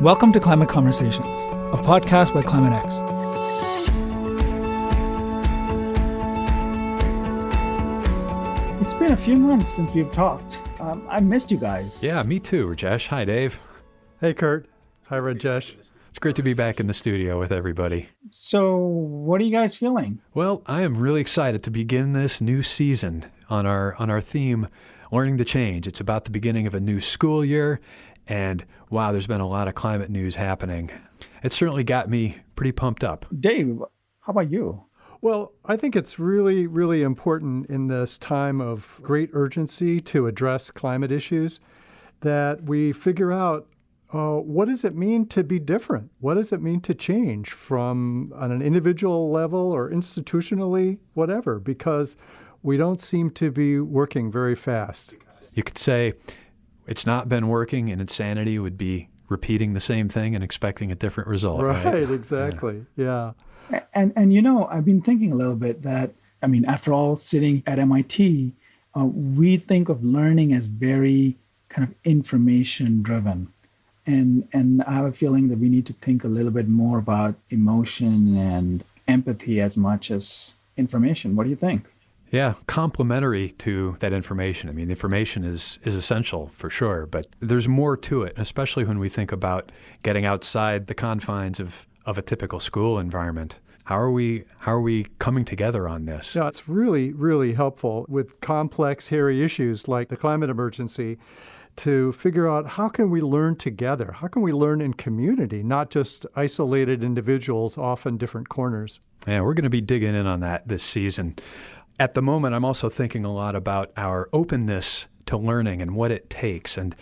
Welcome to Climate Conversations, a podcast by Climate X. It's been a few months since we've talked. I missed you guys. Yeah, me too, Rajesh. Hi, Dave. Hey, Kurt. Hi, Rajesh. It's great to be back in the studio with everybody. So, what are you guys feeling? Well, I am really excited to begin this new season on our theme, Learning to Change. It's about the beginning of a new school year, and wow, there's been a lot of climate news happening. It certainly got me pretty pumped up. Dave, how about you? Well, I think it's really, really important in this time of great urgency to address climate issues that we figure out what does it mean to be different? What does it mean to change from on an individual level or institutionally, whatever, because we don't seem to be working very fast. You could say it's not been working, and insanity would be repeating the same thing and expecting a different result. Right, exactly. Yeah. And you know, I've been thinking a little bit that, I mean, after all, sitting at MIT, we think of learning as very kind of information driven. And I have a feeling that we need to think a little bit more about emotion and empathy as much as information. What do you think? Yeah, complementary to that information. I mean, information is essential for sure, but there's more to it, especially when we think about getting outside the confines of a typical school environment. How are we coming together on this? Yeah, it's really, really helpful with complex, hairy issues like the climate emergency to figure out how can we learn together? How can we learn in community, not just isolated individuals off in different corners? Yeah, we're going to be digging in on that this season. At the moment, I'm also thinking a lot about our openness to learning and what it takes and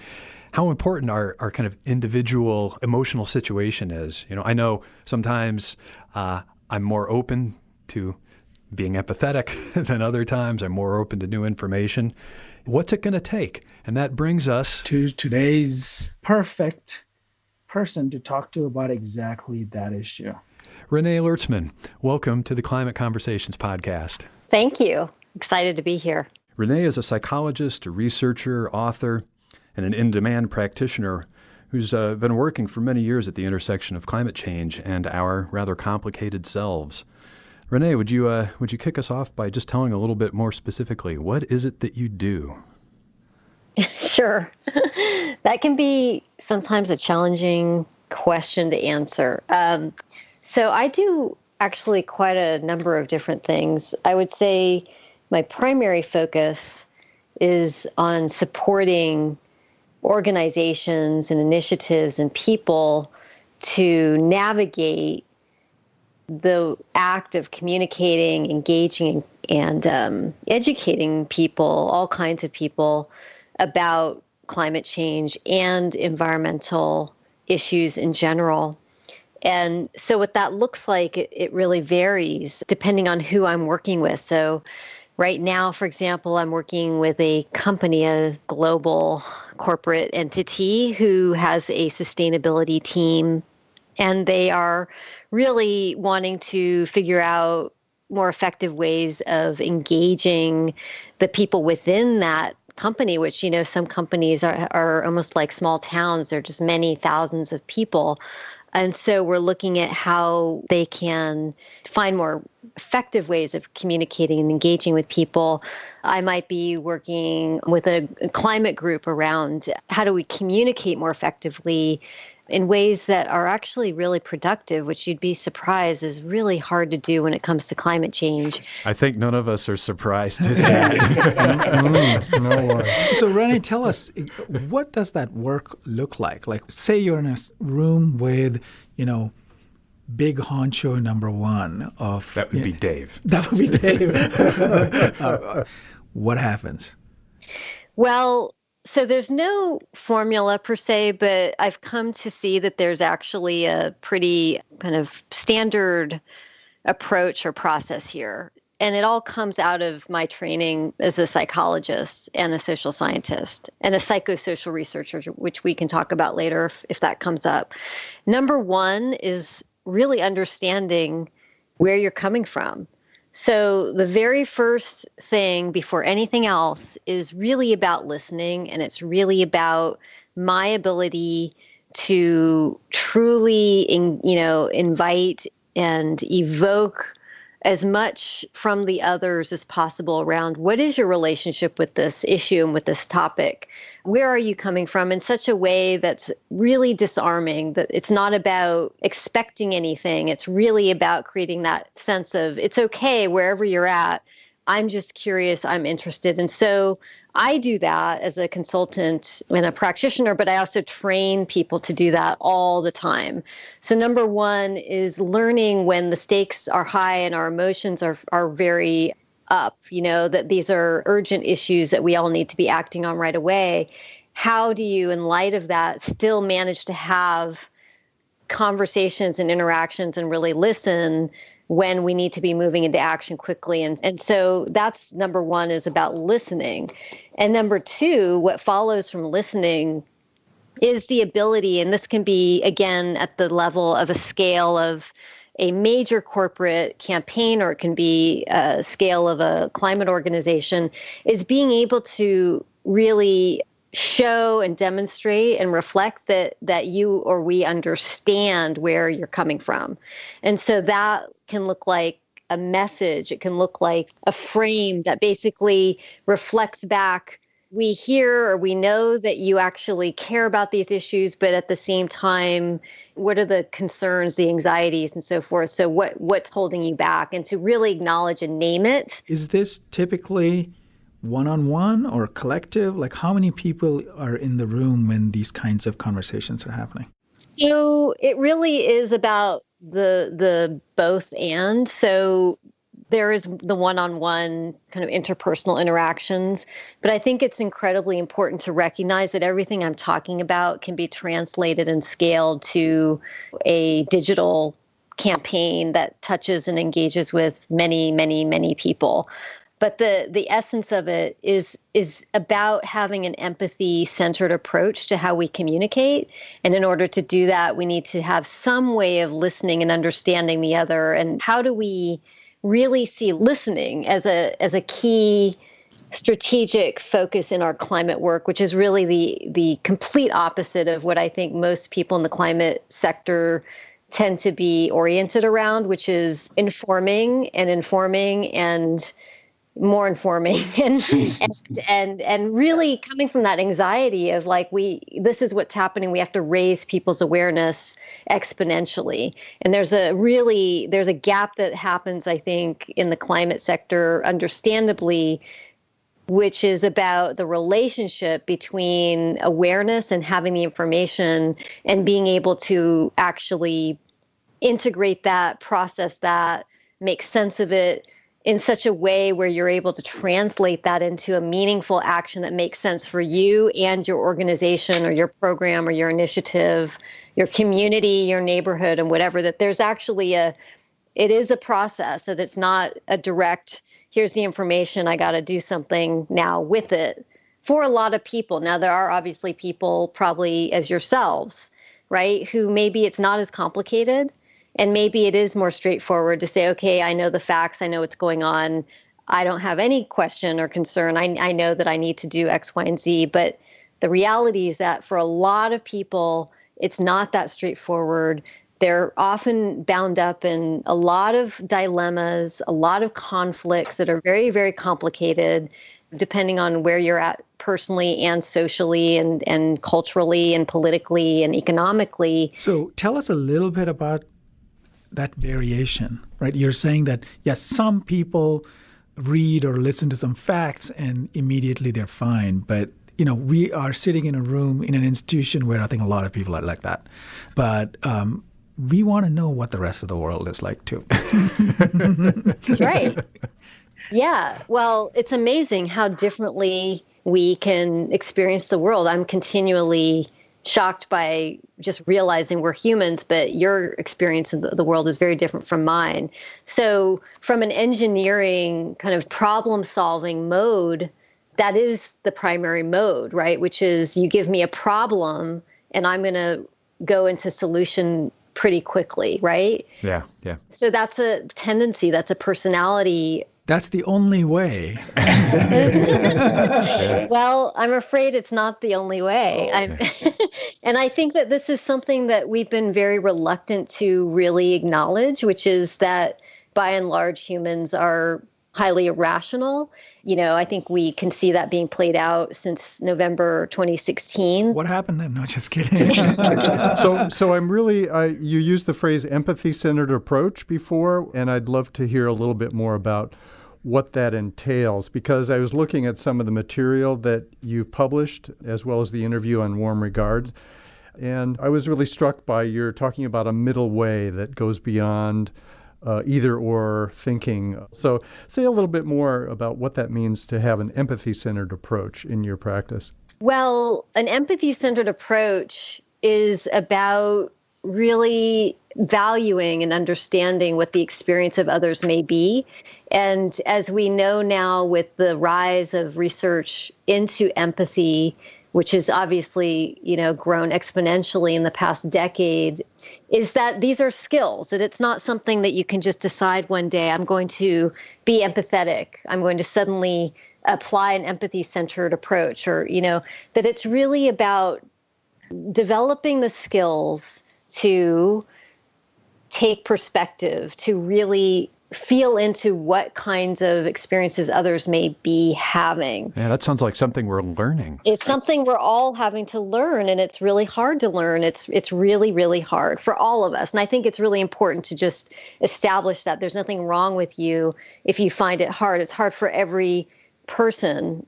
how important our kind of individual emotional situation is. You know, I know sometimes I'm more open to being empathetic than other times. I'm more open to new information. What's it going to take? And that brings us to today's perfect person to talk to about exactly that issue. Renee Lertzman, welcome to the Climate Conversations podcast. Thank you. Excited to be here. Renee is a psychologist, a researcher, author, and an in-demand practitioner who's been working for many years at the intersection of climate change and our rather complicated selves. Renee, would you kick us off by just telling a little bit more specifically, what is it that you do? Sure. That can be sometimes a challenging question to answer. So I do actually quite a number of different things. I would say my primary focus is on supporting organizations and initiatives and people to navigate the act of communicating, engaging, and educating people, all kinds of people, about climate change and environmental issues in general. And so what that looks like, it really varies depending on who I'm working with. So right now, for example, I'm working with a company, a global corporate entity who has a sustainability team, and they are really wanting to figure out more effective ways of engaging the people within that company, which, you know, some companies are almost like small towns. They're just many thousands of people. And so we're looking at how they can find more effective ways of communicating and engaging with people. I might be working with a climate group around how do we communicate more effectively in ways that are actually really productive, which you'd be surprised is really hard to do when it comes to climate change. I think none of us are surprised today. No worries. So Renee, tell us, what does that work look like? Like, say you're in a room with, you know, big honcho number one of... That would be Dave. That would be Dave. What happens? Well, so there's no formula per se, but I've come to see that there's actually a pretty kind of standard approach or process here. And it all comes out of my training as a psychologist and a social scientist and a psychosocial researcher, which we can talk about later if that comes up. Number one is really understanding where you're coming from. So the very first thing before anything else is really about listening, and it's really about my ability to truly, invite and evoke as much from the others as possible around what is your relationship with this issue and with this topic? Where are you coming from in such a way that's really disarming, that it's not about expecting anything. It's really about creating that sense of it's okay wherever you're at. I'm just curious, I'm interested. And so I do that as a consultant and a practitioner, but I also train people to do that all the time. So number one is learning when the stakes are high and our emotions are very up, that these are urgent issues that we all need to be acting on right away. How do you, in light of that, still manage to have conversations and interactions and really listen when we need to be moving into action quickly? And so that's number one, is about listening. And number two, what follows from listening is the ability, and this can be, again, at the level of a scale of a major corporate campaign, or it can be a scale of a climate organization, is being able to really show and demonstrate and reflect that you or we understand where you're coming from. And so that can look like a message. It can look like a frame that basically reflects back, we hear or we know that you actually care about these issues, but at the same time, what are the concerns, the anxieties, and so forth? So what's holding you back? And to really acknowledge and name it. Is this typically one-on-one or collective? Like, how many people are in the room when these kinds of conversations are happening? So it really is about the both and. So there is the one-on-one kind of interpersonal interactions, but I think it's incredibly important to recognize that everything I'm talking about can be translated and scaled to a digital campaign that touches and engages with many, many, many people. But the essence of it is about having an empathy-centered approach to how we communicate. And in order to do that, we need to have some way of listening and understanding the other. And how do we really see listening as a key strategic focus in our climate work, which is really the complete opposite of what I think most people in the climate sector tend to be oriented around, which is informing and more informing and really coming from that anxiety of like, this is what's happening. We have to raise people's awareness exponentially. And there's a gap that happens, I think, in the climate sector, understandably, which is about the relationship between awareness and having the information and being able to actually integrate that, process that, make sense of it in such a way where you're able to translate that into a meaningful action that makes sense for you and your organization or your program or your initiative, your community, your neighborhood, and whatever, that there's actually it is a process, that it's not a direct, here's the information, I got to do something now with it for a lot of people. Now, there are obviously people probably as yourselves, right, who maybe it's not as complicated. And maybe it is more straightforward to say, okay, I know the facts, I know what's going on. I don't have any question or concern. I know that I need to do X, Y, and Z. But the reality is that for a lot of people, it's not that straightforward. They're often bound up in a lot of dilemmas, a lot of conflicts that are very, very complicated, depending on where you're at personally and socially and culturally and politically and economically. So tell us a little bit about that variation, right? You're saying that, yes, some people read or listen to some facts and immediately they're fine. But, we are sitting in a room in an institution where I think a lot of people are like that. But we want to know what the rest of the world is like, too. That's right. Yeah. Well, it's amazing how differently we can experience the world. I'm continually shocked by just realizing we're humans, but your experience of the world is very different from mine. So from an engineering kind of problem-solving mode, that is the primary mode, right? Which is you give me a problem and I'm going to go into solution pretty quickly, right? Yeah. So that's a tendency, that's a personality that's the only way. Well, I'm afraid it's not the only way. And I think that this is something that we've been very reluctant to really acknowledge, which is that by and large humans are highly irrational. I think we can see that being played out since November 2016. What happened then? No, just kidding. So I'm really, you used the phrase empathy-centered approach before, and I'd love to hear a little bit more about what that entails, because I was looking at some of the material that you've published, as well as the interview on Warm Regards, and I was really struck by your talking about a middle way that goes beyond either or thinking. So say a little bit more about what that means to have an empathy-centered approach in your practice. Well, an empathy-centered approach is about really valuing and understanding what the experience of others may be. And as we know now, with the rise of research into empathy, which has obviously, grown exponentially in the past decade, is that these are skills, that it's not something that you can just decide one day, I'm going to be empathetic, I'm going to suddenly apply an empathy-centered approach, or, that it's really about developing the skills to take perspective, to really feel into what kinds of experiences others may be having. Yeah, that sounds like something we're learning. It's something we're all having to learn, and it's really hard to learn. It's really, really hard for all of us. And I think it's really important to just establish that there's nothing wrong with you if you find it hard. It's hard for every person,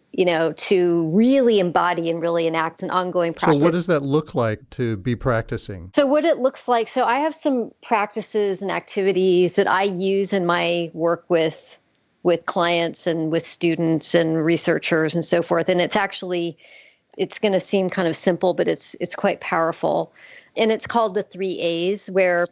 to really embody and really enact an ongoing practice. So what does that look like to be practicing? So what it looks like, so I have some practices and activities that I use in my work with clients and with students and researchers and so forth. And it's going to seem kind of simple, but it's quite powerful. And it's called the 3 A's, where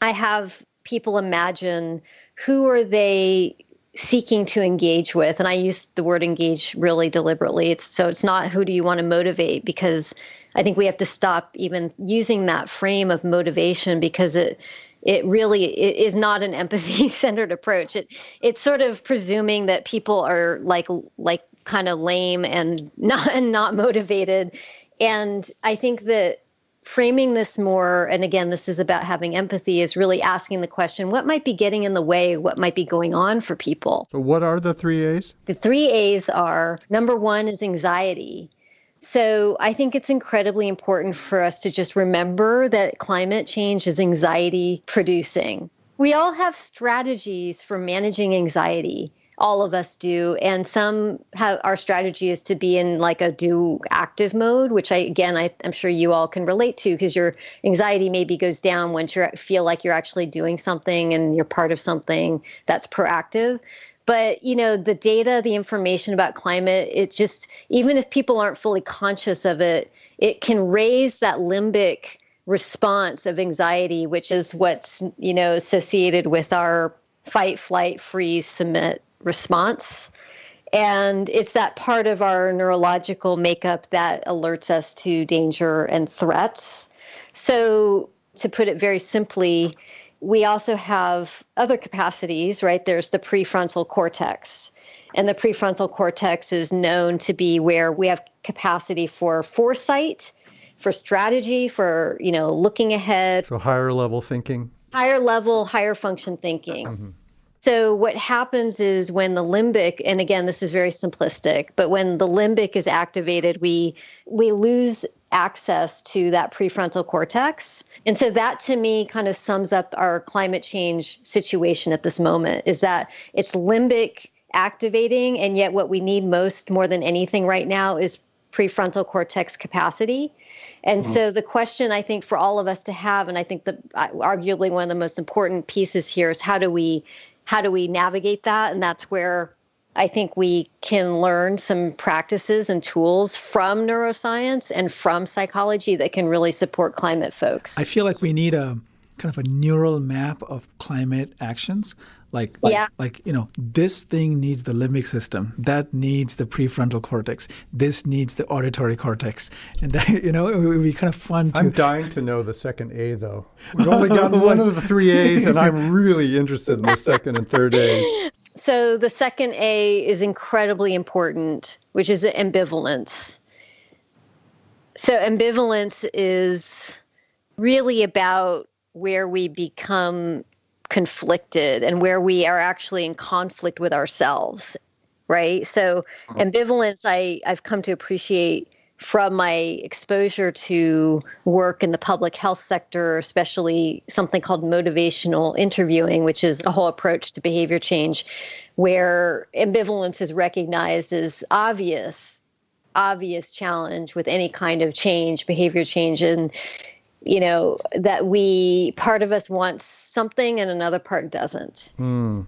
I have people imagine who are they seeking to engage with. And I use the word engage really deliberately. It's not who do you want to motivate, because I think we have to stop even using that frame of motivation, because it is not an empathy-centered approach. It's sort of presuming that people are like kind of lame and not motivated. And I think that framing this more, and again, this is about having empathy, is really asking the question, what might be getting in the way? What might be going on for people? So what are the 3 A's? The 3 A's are, number one is anxiety. So I think it's incredibly important for us to just remember that climate change is anxiety producing. We all have strategies for managing anxiety. All of us do. And some have, our strategy is to be in like a do active mode, which I'm sure you all can relate to, because your anxiety maybe goes down once you feel like you're actually doing something and you're part of something that's proactive. But, the data, the information about climate, it just, even if people aren't fully conscious of it, it can raise that limbic response of anxiety, which is what's, associated with our fight, flight, freeze, submit response. And it's that part of our neurological makeup that alerts us to danger and threats. So to put it very simply, we also have other capacities, right? There's the prefrontal cortex. And the prefrontal cortex is known to be where we have capacity for foresight, for strategy, for, looking ahead. So higher level thinking. Higher level, higher function thinking. Mm-hmm. So what happens is when the limbic, and again, this is very simplistic, but when the limbic is activated, we lose access to that prefrontal cortex. And so that to me kind of sums up our climate change situation at this moment, is that it's limbic activating, and yet what we need more than anything right now is prefrontal cortex capacity. And so the question I think for all of us to have, and I think that arguably one of the most important pieces here, is how do we navigate that? And that's where I think we can learn some practices and tools from neuroscience and from psychology that can really support climate folks. I feel like we need a kind of a neural map of climate actions. This thing needs the limbic system. That needs the prefrontal cortex. This needs the auditory cortex. And that, it would be kind of fun to... I'm dying to know the second A, though. We've only got one of the 3 A's, and I'm really interested in the second and third A's. So the second A is incredibly important, which is ambivalence. So ambivalence is really about where we become conflicted and where we are actually in conflict with ourselves, right? So ambivalence, I've come to appreciate from my exposure to work in the public health sector, especially something called motivational interviewing, which is a whole approach to behavior change, where ambivalence is recognized as obvious challenge with any kind of change, behavior change. And that part of us wants something and another part doesn't. When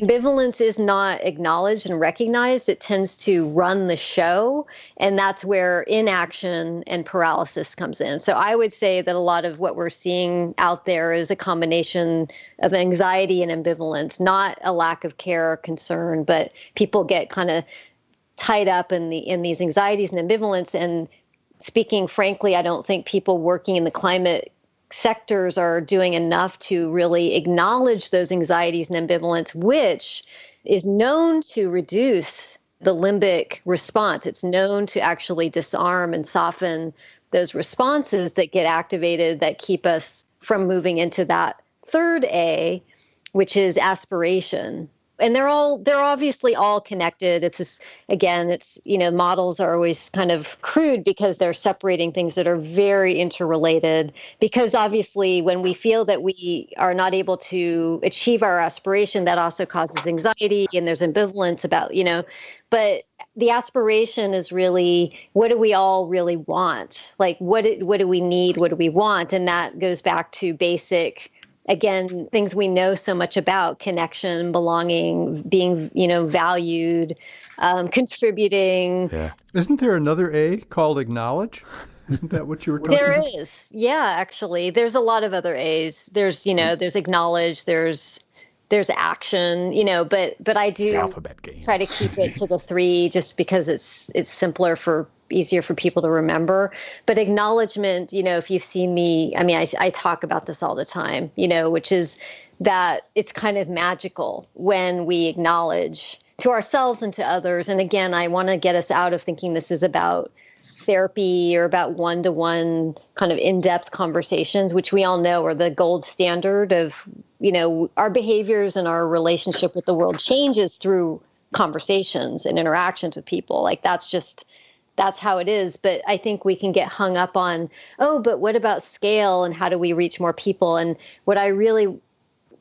ambivalence is not acknowledged and recognized, it tends to run the show. And that's where inaction and paralysis comes in. So I would say that a lot of what we're seeing out there is a combination of anxiety and ambivalence, not a lack of care or concern, but people get kind of tied up in these anxieties and ambivalence. And speaking frankly, I don't think people working in the climate sectors are doing enough to really acknowledge those anxieties and ambivalence, which is known to reduce the limbic response. It's known to actually disarm and soften those responses that get activated that keep us from moving into that third A, which is aspiration. And they're obviously all connected. It's just, again, models are always kind of crude because they're separating things that are very interrelated. Because obviously when we feel that we are not able to achieve our aspiration, that also causes anxiety, and there's ambivalence about, but the aspiration is really, what do we all really want? Like, what do we need? What do we want? And that goes back to basic, again, things we know so much about: connection, belonging, being, valued, contributing. Yeah. Isn't there another A called acknowledge? Isn't that what you were talking about? There is. Yeah, actually. There's a lot of other A's. There's, there's acknowledge, there's action, but I do alphabet game. Try to keep it to the three just because it's simpler, easier for people to remember. But acknowledgement, if you've seen me, I talk about this all the time, which is that it's kind of magical when we acknowledge to ourselves and to others. And again, I want to get us out of thinking this is about therapy or about one-to-one kind of in-depth conversations, which we all know are the gold standard of, our behaviors and our relationship with the world changes through conversations and interactions with people. Like that's how it is. But I think we can get hung up on, but what about scale and how do we reach more people? And what I really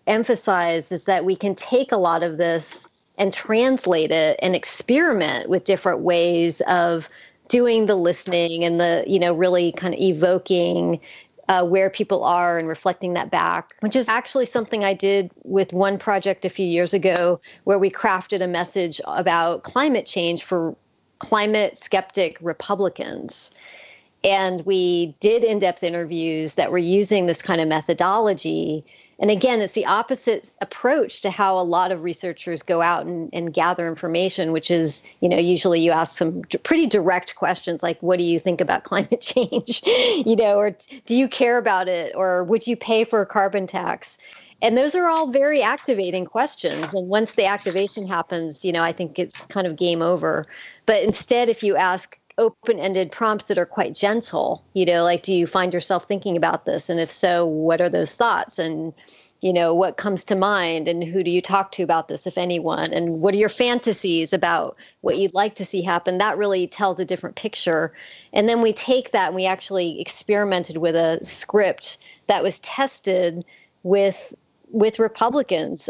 emphasize is that we can take a lot of this and translate it and experiment with different ways of doing the listening and the, really kind of evoking where people are and reflecting that back, which is actually something I did with one project a few years ago where we crafted a message about climate change for climate skeptic Republicans. And we did in-depth interviews that were using this kind of methodology. And again, it's the opposite approach to how a lot of researchers go out and gather information, which is, usually you ask some pretty direct questions like, what do you think about climate change? Or do you care about it? Or would you pay for a carbon tax? And those are all very activating questions. And once the activation happens, I think it's kind of game over. But instead, if you ask open-ended prompts that are quite gentle, like, do you find yourself thinking about this? And if so, what are those thoughts? And, what comes to mind? And who do you talk to about this, if anyone? And what are your fantasies about what you'd like to see happen? That really tells a different picture. And then we take that and we actually experimented with a script that was tested with Republicans,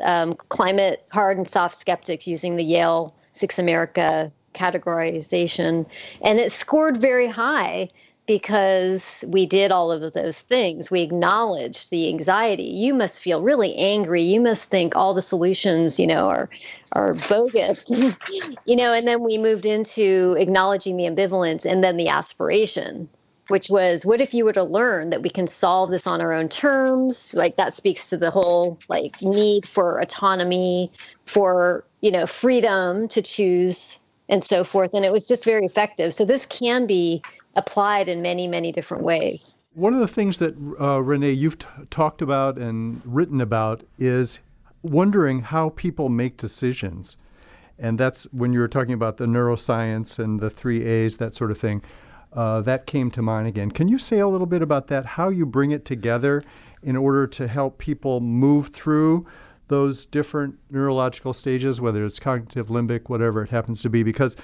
climate hard and soft skeptics, using the Yale 6 America categorization. And it scored very high because we did all of those things. We acknowledged the anxiety. You must feel really angry. You must think all the solutions, are bogus, and then we moved into acknowledging the ambivalence and then the aspiration, which was, what if you were to learn that we can solve this on our own terms? Like, that speaks to the whole need for autonomy, for, freedom to choose and so forth. And it was just very effective. So this can be applied in many, many different ways. One of the things that, Renee, you've talked about and written about is wondering how people make decisions. And that's when you were talking about the neuroscience and the 3A's, that sort of thing. That came to mind again. Can you say a little bit about that, how you bring it together in order to help people move through those different neurological stages, whether it's cognitive, limbic, whatever it happens to be? Because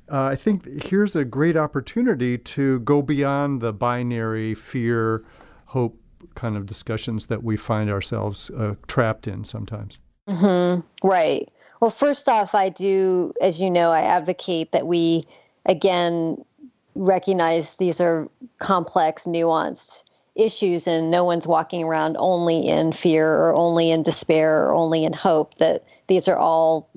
I think here's a great opportunity to go beyond the binary fear, hope kind of discussions that we find ourselves trapped in sometimes. Right. Well, first off, I do, as you know, I advocate that we, again, recognize these are complex, nuanced issues, and no one's walking around only in fear or only in despair or only in hope, that these are all,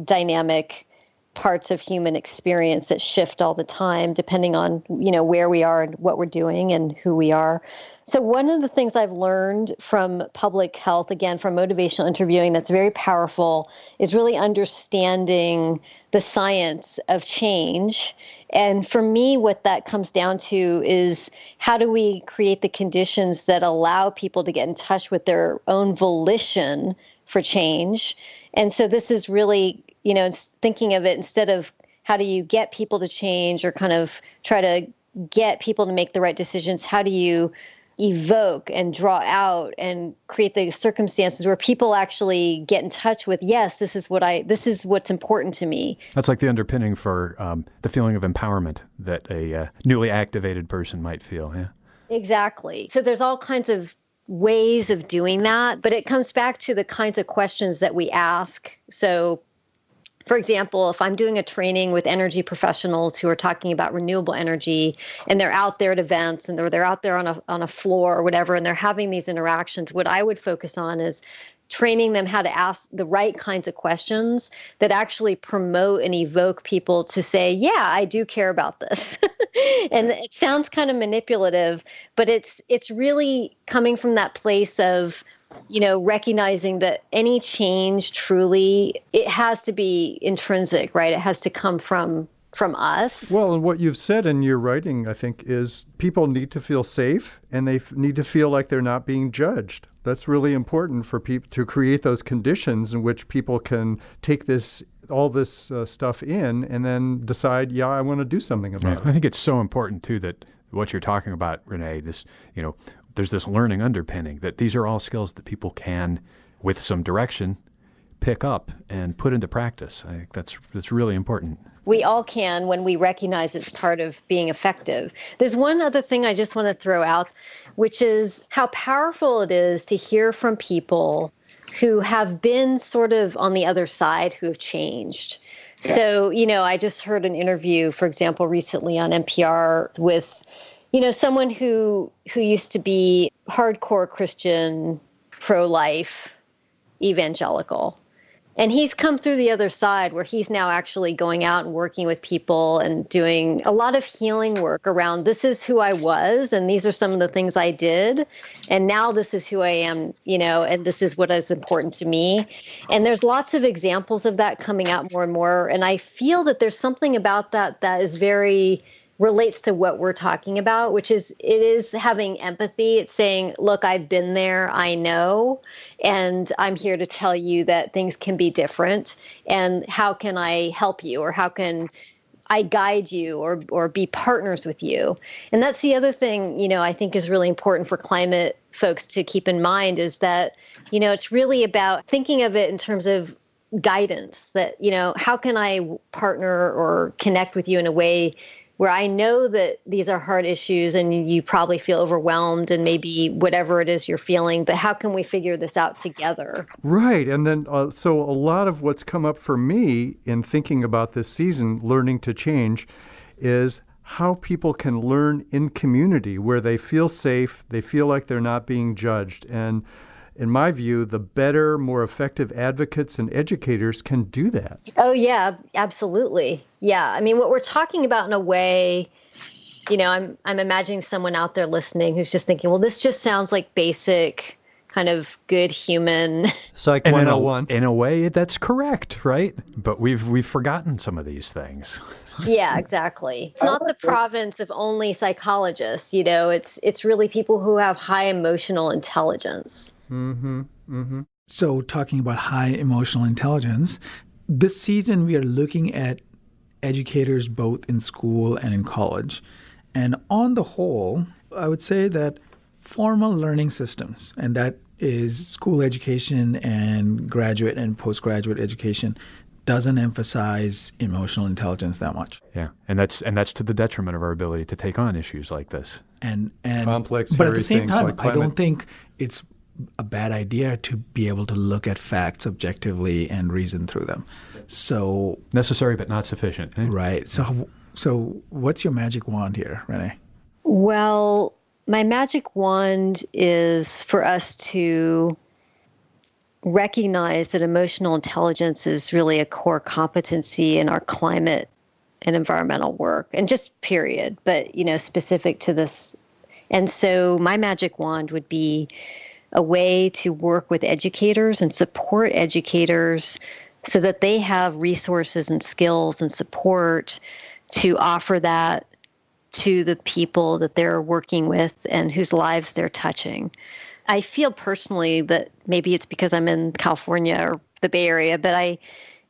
dynamic parts of human experience that shift all the time, depending on, where we are and what we're doing and who we are. So one of the things I've learned from public health, again, from motivational interviewing that's very powerful, is really understanding the science of change. And for me, what that comes down to is how do we create the conditions that allow people to get in touch with their own volition for change? And so this is really, thinking of it instead of how do you get people to change or kind of try to get people to make the right decisions, how do you evoke and draw out and create the circumstances where people actually get in touch with, yes, this is what's important to me. That's like the underpinning for the feeling of empowerment that a newly activated person might feel. Yeah. Exactly. So there's all kinds of ways of doing that, but it comes back to the kinds of questions that we ask. So for example, if I'm doing a training with energy professionals who are talking about renewable energy and they're out there at events and they're out there on a floor or whatever, and they're having these interactions, what I would focus on is training them how to ask the right kinds of questions that actually promote and evoke people to say, yeah, I do care about this. And it sounds kind of manipulative, but it's really coming from that place of, recognizing that any change truly, it has to be intrinsic, right? It has to come from us. Well, and what you've said in your writing, I think, is people need to feel safe and they need to feel like they're not being judged. That's really important for people to create those conditions in which people can take all this stuff in and then decide, yeah, I want to do something about it. I think it's so important, too, that what you're talking about, Renee, this, there's this learning underpinning that these are all skills that people can, with some direction, pick up and put into practice. I think that's really important. We all can when we recognize it's part of being effective. There's one other thing I just want to throw out, which is how powerful it is to hear from people who have been sort of on the other side, who have changed. Yeah. So, I just heard an interview, for example, recently on NPR with someone who used to be hardcore Christian, pro-life, evangelical. And he's come through the other side where he's now actually going out and working with people and doing a lot of healing work around, this is who I was and these are some of the things I did. And now this is who I am, and this is what is important to me. And there's lots of examples of that coming out more and more. And I feel that there's something about that is very relates to what we're talking about, which is it is having empathy. It's saying, look, I've been there, I know, and I'm here to tell you that things can be different. And how can I help you, or how can I guide you or be partners with you? And that's the other thing, I think is really important for climate folks to keep in mind is that, it's really about thinking of it in terms of guidance that, how can I partner or connect with you in a way where I know that these are hard issues and you probably feel overwhelmed and maybe whatever it is you're feeling, but how can we figure this out together? Right. And then, so a lot of what's come up for me in thinking about this season, Learning to Change, is how people can learn in community where they feel safe, they feel like they're not being judged. And in my view, the better, more effective advocates and educators can do that. Oh, yeah, absolutely. Yeah. I mean, what we're talking about in a way, I'm imagining someone out there listening who's just thinking, well, this just sounds like basic kind of good human. Psych 101. In a way, that's correct, right? But we've forgotten some of these things. Yeah, exactly. It's not the province of only psychologists, it's really people who have high emotional intelligence. Mm-hmm. Mm-hmm. So talking about high emotional intelligence, this season we are looking at educators both in school and in college. And on the whole, I would say that formal learning systems, and that is school education and graduate and postgraduate education, doesn't emphasize emotional intelligence that much. Yeah, and that's to the detriment of our ability to take on issues like this. And Complex, but at hairy the same things time, like I don't climate. think it's a bad idea to be able to look at facts objectively and reason through them. So Necessary but not sufficient. Eh? right. So what's your magic wand here, Renee? Well, my magic wand is for us to recognize that emotional intelligence is really a core competency in our climate and environmental work, and just period, but specific to this. And so my magic wand would be a way to work with educators and support educators so that they have resources and skills and support to offer that to the people that they're working with and whose lives they're touching. I feel personally that maybe it's because I'm in California or the Bay Area, but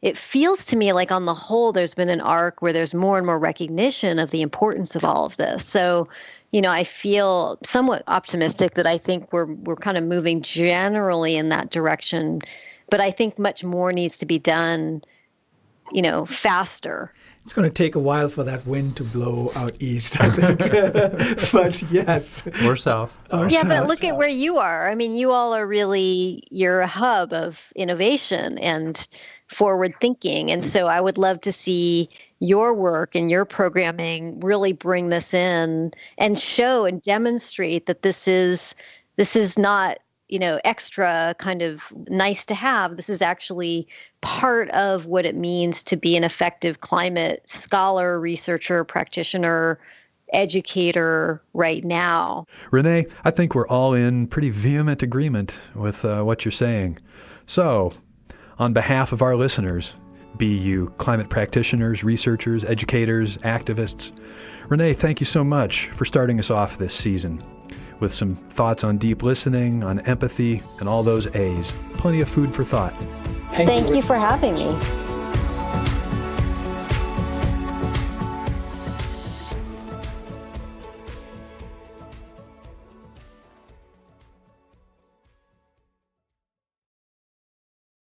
it feels to me like on the whole, there's been an arc where there's more and more recognition of the importance of all of this. So, I feel somewhat optimistic that I think we're kind of moving generally in that direction, but I think much more needs to be done, faster. It's going to take a while for that wind to blow out east, I think. But yes. Or south. Yeah, but look at where you are. I mean, you all are you're a hub of innovation and forward thinking. And so I would love to see your work and your programming really bring this in and show and demonstrate that this is not, extra kind of nice to have. This is actually part of what it means to be an effective climate scholar, researcher, practitioner, educator right now. Renee, I think we're all in pretty vehement agreement with what you're saying. So, on behalf of our listeners, be you climate practitioners, researchers, educators, activists, Renee, thank you so much for starting us off this season with some thoughts on deep listening, on empathy, and all those A's. Plenty of food for thought. Thank you for having me.